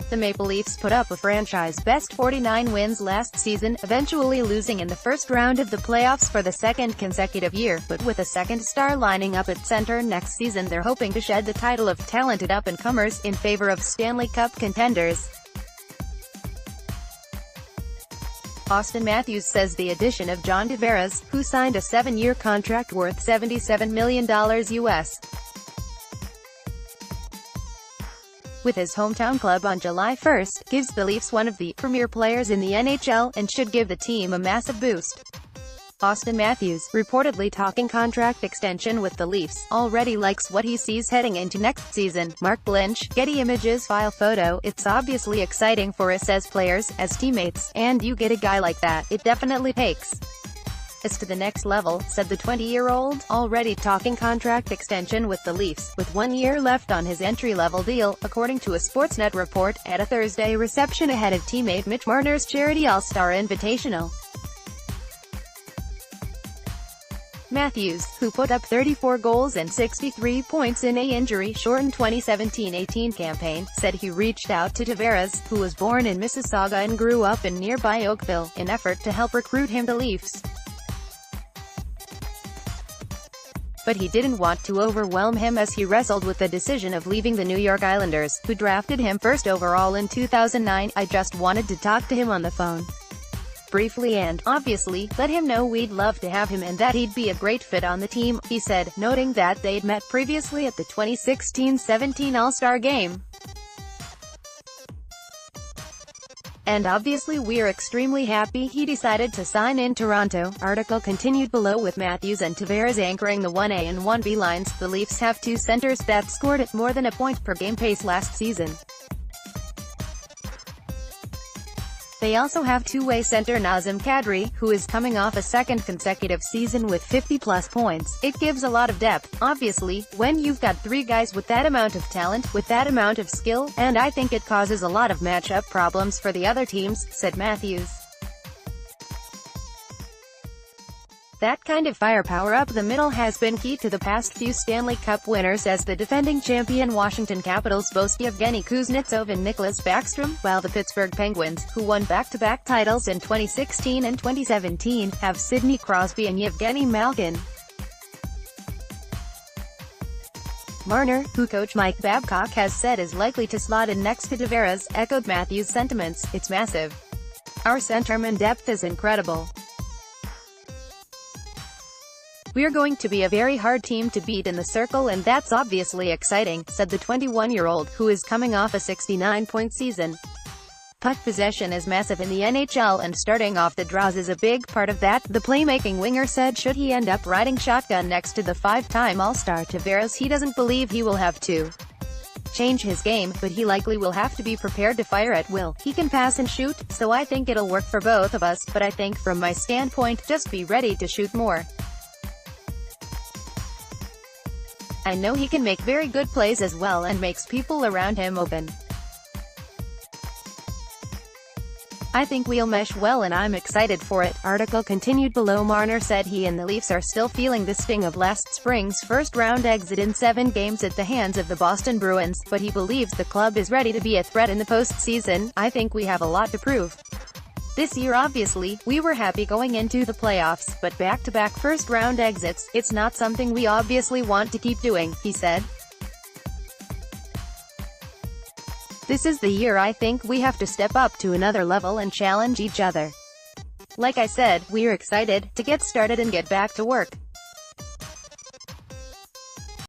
The Maple Leafs put up a franchise-best 49 wins last season, eventually losing in the first round of the playoffs for the second consecutive year, but with a second star lining up at center next season they're hoping to shed the title of talented up-and-comers in favor of Stanley Cup contenders. Auston Matthews says the addition of John Tavares, who signed a 7-year contract worth $77 million US, with his hometown club on July 1, gives the Leafs one of the premier players in the NHL, and should give the team a massive boost. Auston Matthews, reportedly talking contract extension with the Leafs, already likes what he sees heading into next season. Mark Lynch, Getty Images file photo. It's obviously exciting for us as players, as teammates, and you get a guy like that, it definitely takes us to the next level, said the 20-year-old, already talking contract extension with the Leafs, with 1 year left on his entry-level deal, according to a Sportsnet report, at a Thursday reception ahead of teammate Mitch Marner's charity All-Star Invitational. Matthews, who put up 34 goals and 63 points in a injury-shortened 2017-18 campaign, said he reached out to Tavares, who was born in Mississauga and grew up in nearby Oakville, in effort to help recruit him to Leafs. But he didn't want to overwhelm him as he wrestled with the decision of leaving the New York Islanders, who drafted him first overall in 2009. I just wanted to talk to him on the phone briefly and, obviously, let him know we'd love to have him and that he'd be a great fit on the team, he said, noting that they'd met previously at the 2016-17 All-Star Game. And obviously we're extremely happy he decided to sign in Toronto. Article continued below with Matthews and Tavares anchoring the 1A and 1B lines. The Leafs have two centers that scored at more than a point per game pace last season. They also have two-way center Nazem Kadri, who is coming off a second consecutive season with 50-plus points. It gives a lot of depth, obviously, when you've got three guys with that amount of talent, with that amount of skill, and I think it causes a lot of matchup problems for the other teams, said Matthews. That kind of firepower up the middle has been key to the past few Stanley Cup winners, as the defending champion Washington Capitals boast Yevgeny Kuznetsov and Nicholas Backstrom, while the Pittsburgh Penguins, who won back-to-back titles in 2016 and 2017, have Sidney Crosby and Yevgeny Malkin. Marner, who coach Mike Babcock has said is likely to slot in next to Tavares, echoed Matthews' sentiments. It's massive. Our centerman depth is incredible. We're going to be a very hard team to beat in the circle, and that's obviously exciting, said the 21-year-old, who is coming off a 69-point season. Puck possession is massive in the NHL, and starting off the draws is a big part of that, the playmaking winger said. Should he end up riding shotgun next to the five-time All-Star Tavares, he doesn't believe he will have to change his game, but he likely will have to be prepared to fire at will. He can pass and shoot, so I think it'll work for both of us, but I think from my standpoint, just be ready to shoot more. I know he can make very good plays as well and makes people around him open. I think we'll mesh well and I'm excited for it. Article continued below. Marner said he and the Leafs are still feeling the sting of last spring's first-round exit in 7 games at the hands of the Boston Bruins, but he believes the club is ready to be a threat in the postseason. I think we have a lot to prove. This year obviously, we were happy going into the playoffs, but back-to-back first-round exits, it's not something we obviously want to keep doing, he said. This is the year I think we have to step up to another level and challenge each other. Like I said, we're excited to get started and get back to work.